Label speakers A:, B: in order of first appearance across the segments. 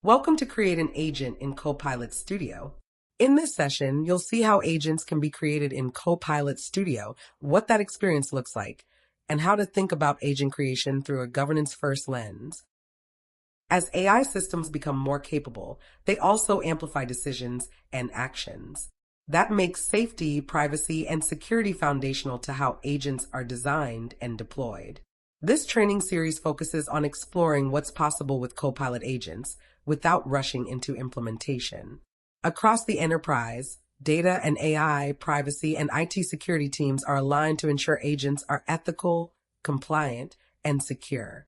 A: Welcome to Create an Agent in Copilot Studio. In this session, you'll see how agents can be created in Copilot Studio, what that experience looks like, and how to think about agent creation through a governance-first lens. As AI systems become more capable, they also amplify decisions and actions. That makes safety, privacy, and security foundational to how agents are designed and deployed. This training series focuses on exploring what's possible with Copilot agents without rushing into implementation. Across the enterprise, data and AI, privacy, and IT security teams are aligned to ensure agents are ethical, compliant, and secure.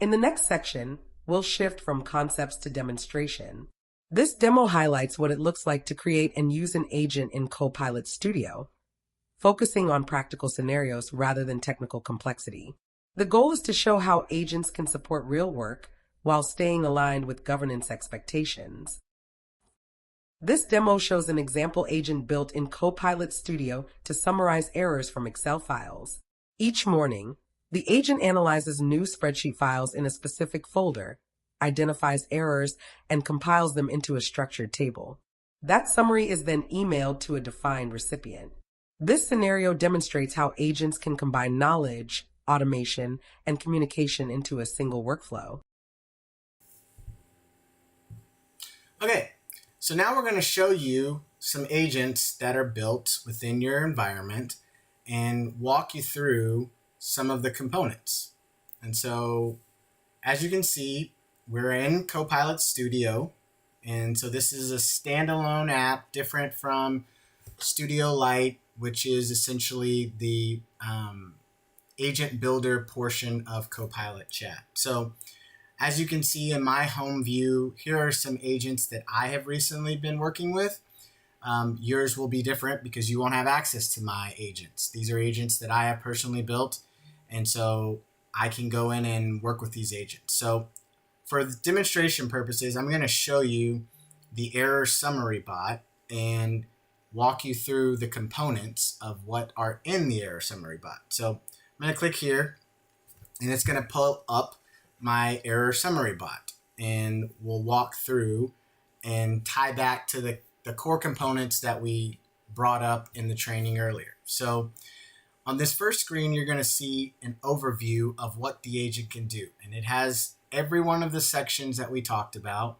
A: In the next section, we'll shift from concepts to demonstration. This demo highlights what it looks like to create and use an agent in Copilot Studio, focusing on practical scenarios rather than technical complexity. The goal is to show how agents can support real work while staying aligned with governance expectations. This demo shows an example agent built in Copilot Studio to summarize errors from Excel files. Each morning, the agent analyzes new spreadsheet files in a specific folder, identifies errors, and compiles them into a structured table. That summary is then emailed to a defined recipient. This scenario demonstrates how agents can combine knowledge, automation, and communication into a single workflow.
B: Okay, so now we're going to show you some agents that are built within your environment and walk you through some of the components. And so, as you can see, we're in Copilot Studio. And so this is a standalone app different from Studio Lite, which is essentially the agent builder portion of Copilot Chat. So as you can see in my home view, here are some agents that I have recently been working with. Yours will be different because you won't have access to my agents. These are agents that I have personally built, and so I can go in and work with these agents. So for the demonstration purposes, I'm going to show you the error summary bot and walk you through the components of what are in the error summary bot. So I'm going to click here, and it's going to pull up my error summary bot, and we'll walk through and tie back to the core components that we brought up in the training earlier. So on this first screen, you're going to see an overview of what the agent can do, and it has every one of the sections that we talked about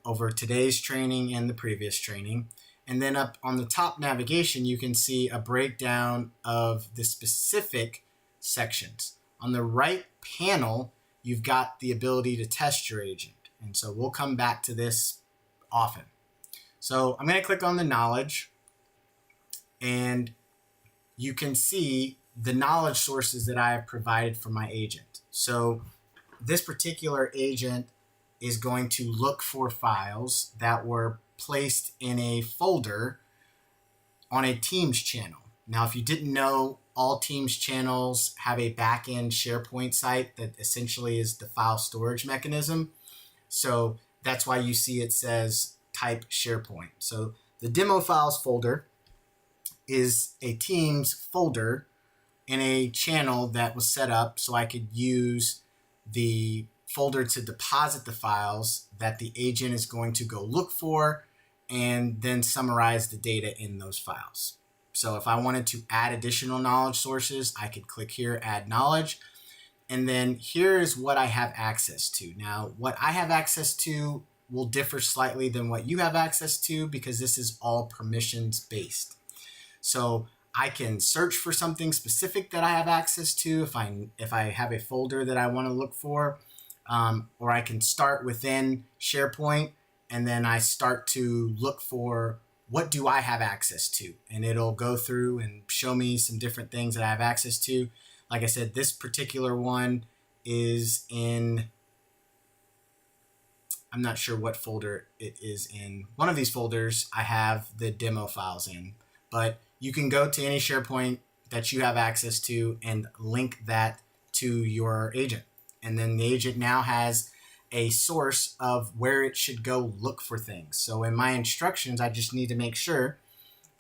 B: over today's training and the previous training. And then up on the top navigation, you can see a breakdown of the specific sections. On the right panel, you've got the ability to test your agent. And so we'll come back to this often. So I'm going to click on the knowledge, and you can see the knowledge sources that I have provided for my agent. So this particular agent is going to look for files that were placed in a folder on a Teams channel. Now, if you didn't know, all Teams channels have a back-end SharePoint site that essentially is the file storage mechanism. So that's why you see it says type SharePoint. So the demo files folder is a Teams folder in a channel that was set up so I could use the folder to deposit the files that the agent is going to go look for and then summarize the data in those files. So if I wanted to add additional knowledge sources, I could click here, add knowledge. And then here is what I have access to. Now, what I have access to will differ slightly than what you have access to because this is all permissions based. So I can search for something specific that I have access to if I have a folder that I want to look for, or I can start within SharePoint and then I start to look for what do I have access to, and it'll go through and show me some different things that I have access to. Like I said, this particular one is in, I'm not sure what folder it is in. One of these folders I have the demo files in, but you can go to any SharePoint that you have access to and link that to your agent. And then the agent now has a source of where it should go look for things. So in my instructions, I just need to make sure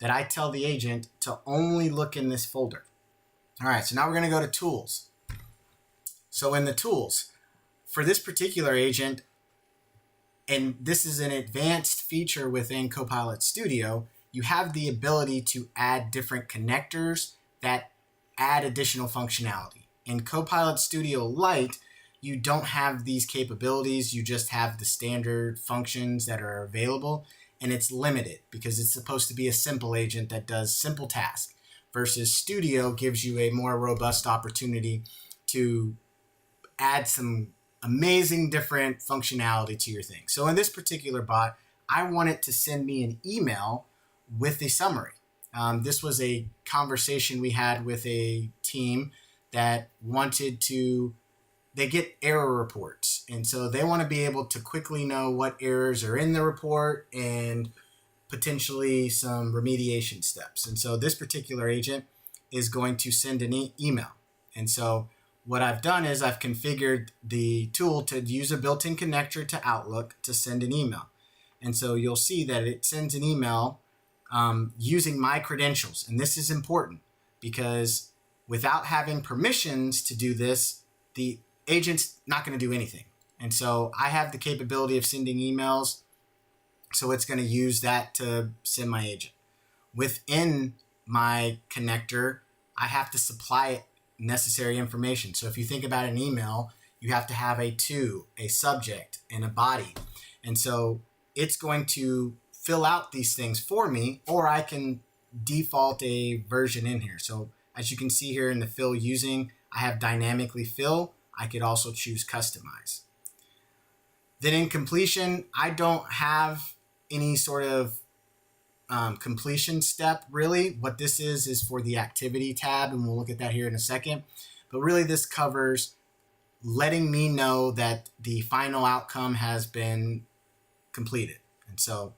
B: that I tell the agent to only look in this folder. All right, so now we're going to go to tools. So in the tools, for this particular agent, and this is an advanced feature within Copilot Studio, you have the ability to add different connectors that add additional functionality. In Copilot Studio Lite, you don't have these capabilities. You just have the standard functions that are available, and it's limited because it's supposed to be a simple agent that does simple tasks, versus Studio gives you a more robust opportunity to add some amazing different functionality to your thing. So in this particular bot, I want it to send me an email with a summary. This was a conversation we had with a team that wanted to, they get error reports. And so they want to be able to quickly know what errors are in the report and potentially some remediation steps. And so this particular agent is going to send an email. And so what I've done is I've configured the tool to use a built-in connector to Outlook to send an email. And so you'll see that it sends an email using my credentials. And this is important because without having permissions to do this, the agent's not going to do anything. And so I have the capability of sending emails, so it's going to use that to send my agent. Within my connector, I have to supply necessary information. So if you think about an email, you have to have a to, a subject, and a body. And so it's going to fill out these things for me, or I can default a version in here. So as you can see here in the fill using, I have dynamically fill. I could also choose customize. Then in completion, I don't have any sort of completion step really. What this is for the activity tab, and we'll look at that here in a second. But really this covers letting me know that the final outcome has been completed. And so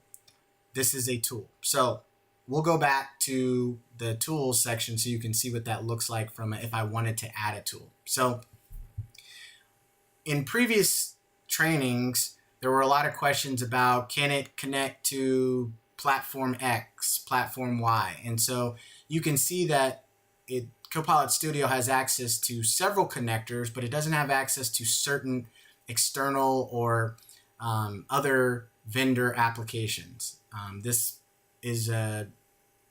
B: this is a tool. So we'll go back to the tools section so you can see what that looks like from if I wanted to add a tool. So in previous trainings, there were a lot of questions about, can it connect to platform X, platform Y? And so you can see that Copilot Studio has access to several connectors, but it doesn't have access to certain external or other vendor applications. This is an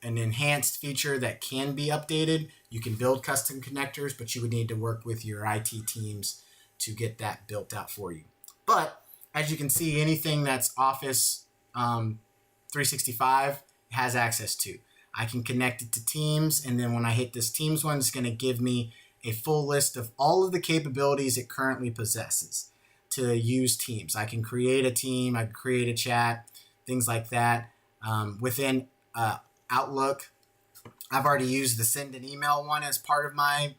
B: enhanced feature that can be updated. You can build custom connectors, but you would need to work with your IT teams to get that built out for you. But as you can see, anything that's Office 365 has access to. I can connect it to Teams, and then when I hit this Teams one, it's going to give me a full list of all of the capabilities it currently possesses to use Teams. I can create a team, I can create a chat, things like that. Within Outlook, I've already used the send an email one as part of my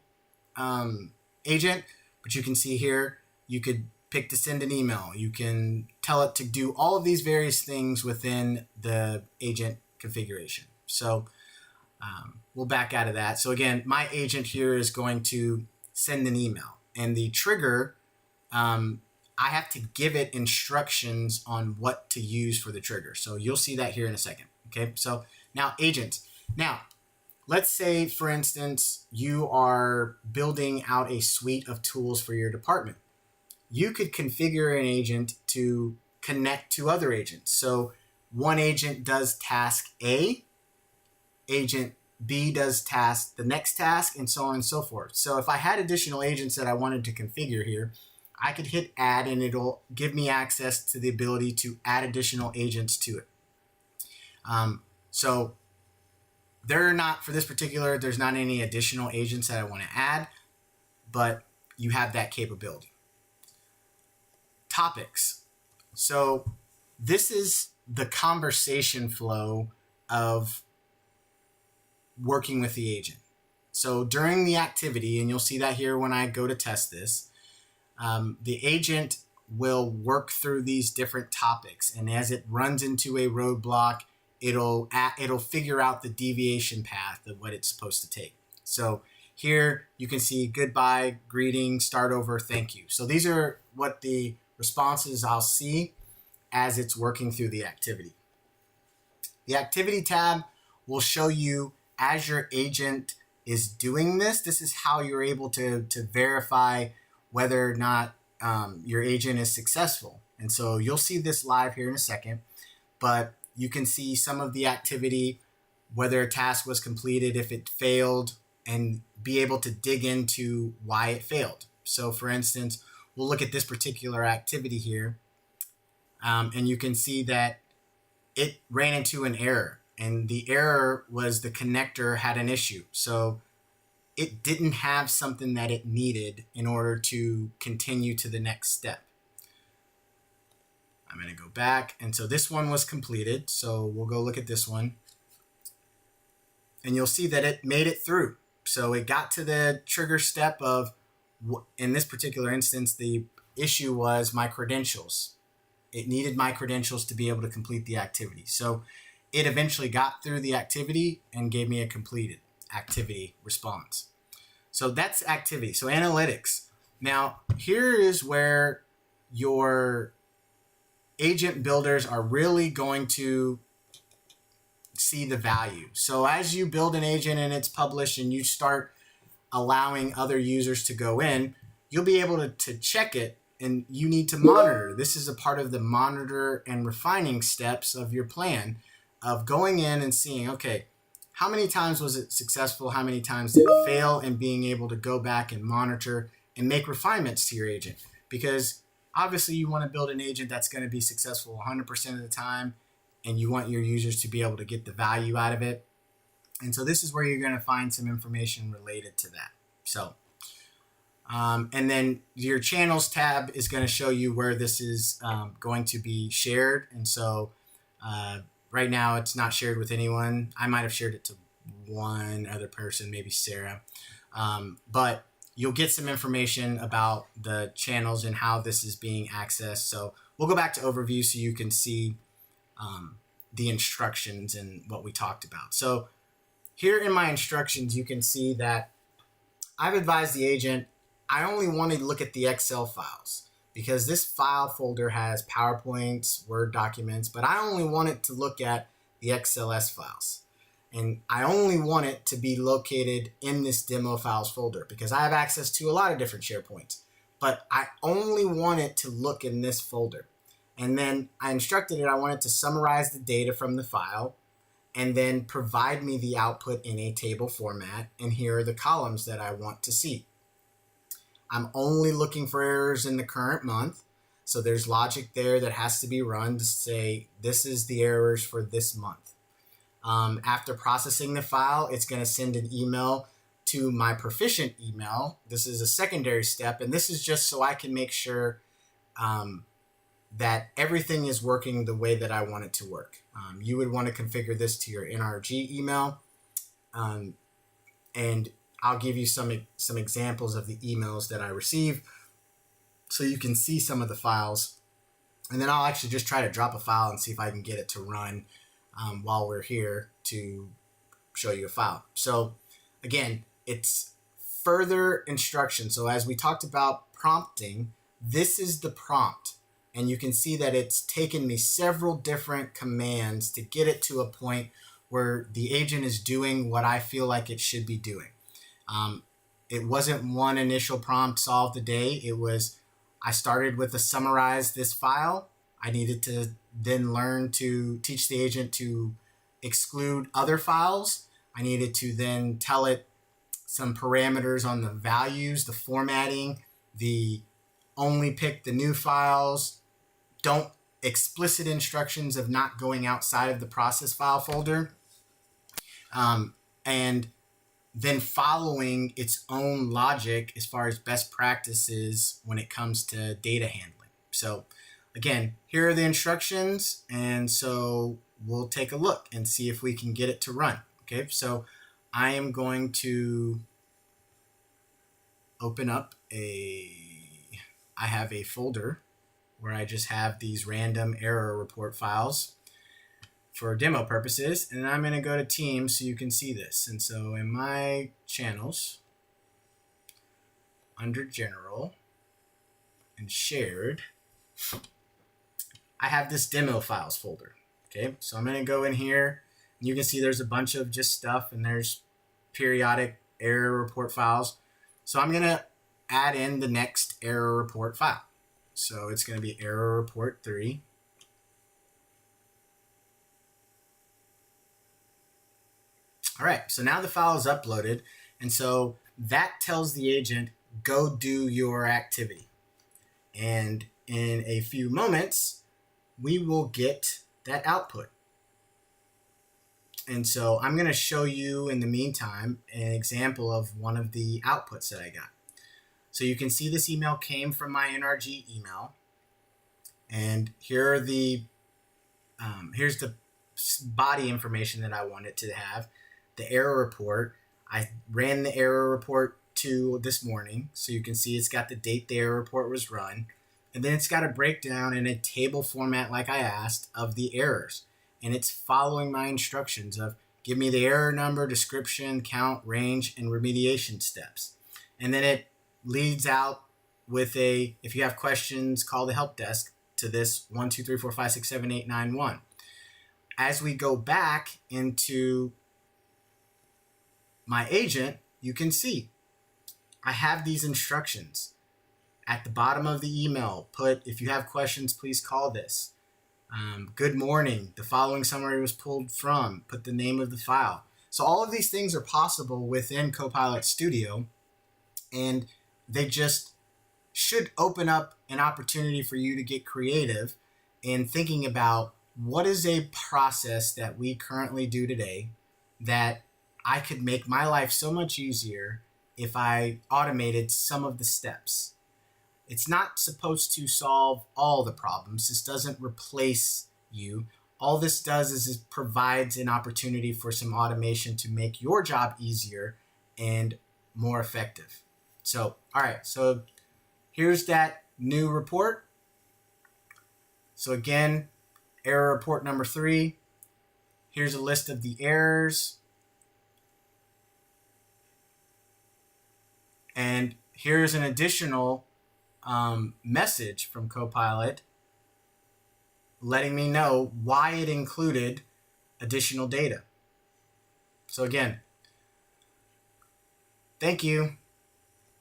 B: agent, but you can see here, you could pick to send an email. You can tell it to do all of these various things within the agent configuration. So we'll back out of that. So again, my agent here is going to send an email, and the trigger, I have to give it instructions on what to use for the trigger. So you'll see that here in a second. Okay, so now agent. Now, let's say, for instance, you are building out a suite of tools for your department. You could configure an agent to connect to other agents. So one agent does task A, agent B does the next task, and so on and so forth. So if I had additional agents that I wanted to configure here, I could hit add, and it'll give me access to the ability to add additional agents to it. So for this particular, there's not any additional agents that I want to add, but you have that capability. Topics. So this is the conversation flow of working with the agent. So during the activity, and you'll see that here when I go to test this, the agent will work through these different topics, and as it runs into a roadblock, it'll figure out the deviation path of what it's supposed to take. So here you can see goodbye, greeting, start over, thank you. So these are what the responses I'll see as it's working through the activity. The activity tab will show you as your agent is doing this. This is how you're able to verify whether or not your agent is successful. And so you'll see this live here in a second, but you can see some of the activity, whether a task was completed, if it failed, and be able to dig into why it failed. So for instance, we'll look at this particular activity here, and you can see that it ran into an error, and the error was the connector had an issue. So it didn't have something that it needed in order to continue to the next step. I'm going to go back, and so this one was completed. So we'll go look at this one, and you'll see that it made it through. So it got to the trigger step of, in this particular instance, the issue was my credentials. It needed my credentials to be able to complete the activity. So it eventually got through the activity and gave me a completed activity response. So that's activity. So analytics. Now, here is where your agent builders are really going to see the value. So as you build an agent and it's published and you start allowing other users to go in, you'll be able to check it, and you need to monitor. This is a part of the monitor and refining steps of your plan of going in and seeing, okay, how many times was it successful? How many times did it fail? And being able to go back and monitor and make refinements to your agent. Because obviously you want to build an agent that's going to be successful 100% of the time, and you want your users to be able to get the value out of it. And so this is where you're going to find some information related to that. So, and then your channels tab is going to show you where this is going to be shared. And so right now it's not shared with anyone. I might have shared it to one other person, maybe Sarah. But you'll get some information about the channels and how this is being accessed. So we'll go back to overview so you can see the instructions and what we talked about. So here in my instructions, you can see that I've advised the agent, I only want to look at the Excel files because this file folder has PowerPoints, Word documents, but I only want it to look at the XLS files. And I only want it to be located in this demo files folder because I have access to a lot of different SharePoints, but I only want it to look in this folder. And then I instructed it, I want it to summarize the data from the file and then provide me the output in a table format. And here are the columns that I want to see. I'm only looking for errors in the current month. So there's logic there that has to be run to say, this is the errors for this month. After processing the file, it's going to send an email to my proficient email. This is a secondary step, and this is just so I can make sure that everything is working the way that I want it to work. You would want to configure this to your NRG email, and I'll give you some examples of the emails that I receive so you can see some of the files. And then I'll actually just try to drop a file and see if I can get it to run while we're here to show you a file. So again, it's further instruction. So as we talked about prompting, this is the prompt. And you can see that it's taken me several different commands to get it to a point where the agent is doing what I feel like it should be doing. It wasn't one initial prompt solve the day. It was, I started with a summarize this file. I needed to then learn to teach the agent to exclude other files. I needed to then tell it some parameters on the values, the formatting, the only pick the new files, don't explicit instructions of not going outside of the process file folder, and then following its own logic as far as best practices when it comes to data handling. So again, here are the instructions, and so we'll take a look and see if we can get it to run. Okay, so I am going to open up I have a folder where I just have these random error report files for demo purposes, and I'm going to go to Teams so you can see this. And so in my channels, under General and Shared, I have this demo files folder. Okay, so I'm going to go in here, and you can see there's a bunch of just stuff, and there's periodic error report files. So I'm going to add in the next error report file. So it's going to be error report 3. All right, so now the file is uploaded, and so that tells the agent, go do your activity. And in a few moments, we will get that output. And so I'm going to show you in the meantime an example of one of the outputs that I got. So you can see this email came from my NRG email. And here are here's the body information that I wanted to have. The error report. I ran the error report to this morning. So you can see it's got the date the error report was run. And then it's got a breakdown in a table format like I asked of the errors. And it's following my instructions of give me the error number, description, count, range, and remediation steps. And then it leads out with if you have questions, call the help desk to this 1, 2, 3, 4, 5, 6, 7, 8, 9, 1. As we go back into my agent, you can see I have these instructions. At the bottom of the email, put, if you have questions, please call this. Good morning. The following summary was pulled from. Put the name of the file. So all of these things are possible within Copilot Studio, and they just should open up an opportunity for you to get creative in thinking about what is a process that we currently do today that I could make my life so much easier if I automated some of the steps. It's not supposed to solve all the problems. This doesn't replace you. All this does is it provides an opportunity for some automation to make your job easier and more effective. So, all right, so here's that new report. So again, error report number 3. Here's a list of the errors. And here's an additional message from Copilot letting me know why it included additional data. So again, thank you.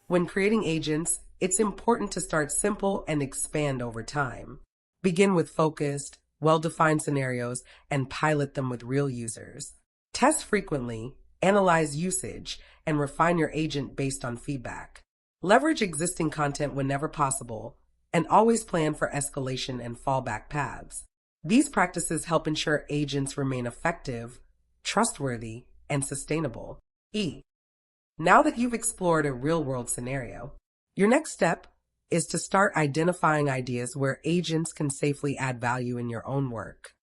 A: When creating agents, it's important to start simple and expand over time. Begin with focused, well-defined scenarios and pilot them with real users. Test frequently, analyze usage, and refine your agent based on feedback. Leverage existing content whenever possible, and always plan for escalation and fallback paths. These practices help ensure agents remain effective, trustworthy, and sustainable. Now that you've explored a real-world scenario, your next step is to start identifying ideas where agents can safely add value in your own work.